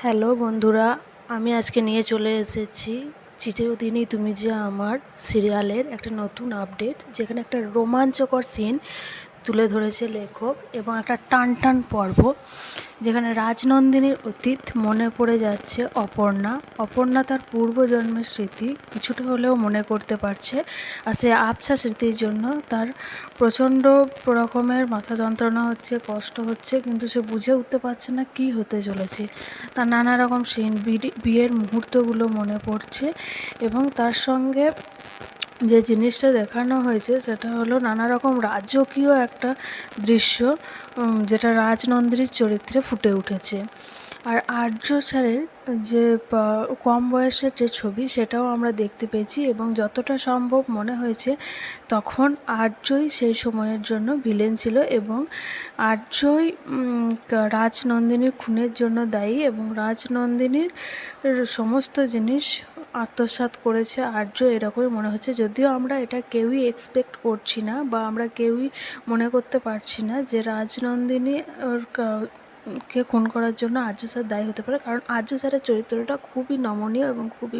Hello বন্ধুরা, আমি আজকে নিয়ে চলে এসেছি চিরদিনই তুমি যে আমার সিরিয়ালের একটা নতুন আপডেট, যেখানে একটা রোমাঞ্চকর সিন তুলে ধরেছে লেখক এবং একটা টান পর্ব, যেখানে রাজনন্দিনীর অতীত মনে পড়ে যাচ্ছে অপর্ণা তার পূর্বজন্মের স্মৃতি কিছুটা হলেও মনে করতে পারছে। আর সে আবছা স্মৃতির জন্য তার প্রচণ্ড রকমের মাথা যন্ত্রণা হচ্ছে, কষ্ট হচ্ছে, কিন্তু সে বুঝে উঠতে পারছে না কী হতে চলেছে। তার নানা রকম সিন, বিয়ের মুহূর্তগুলো মনে পড়ছে এবং তার সঙ্গে যে জিনিসটা দেখানো হয়েছে সেটা হলো নানা রকম রাজকীয় একটা দৃশ্য, যেটা রাজনন্দিনীর চরিত্রে ফুটে উঠেছে। আর আর্য স্যারের যে কম বয়সের যে ছবি সেটাও আমরা দেখতে পেয়েছি এবং যতটা সম্ভব মনে হয়েছে তখন আর্যই সেই সময়ের জন্য ভিলেন ছিল এবং আর্যই রাজনন্দিনীর খুনের জন্য দায়ী এবং রাজনন্দিনীর সমস্ত জিনিস আত্মসাৎ করেছে আর্য, এরকমই মনে হচ্ছে। যদিও আমরা এটা কেউই এক্সপেক্ট করছি না বা আমরা কেউই মনে করতে পারছি না যে রাজনন্দিনী কে খুন করার জন্য আর্য স্যার দায়ী হতে পারে, কারণ আর্য স্যারের চরিত্রটা খুবই নমনীয় এবং খুবই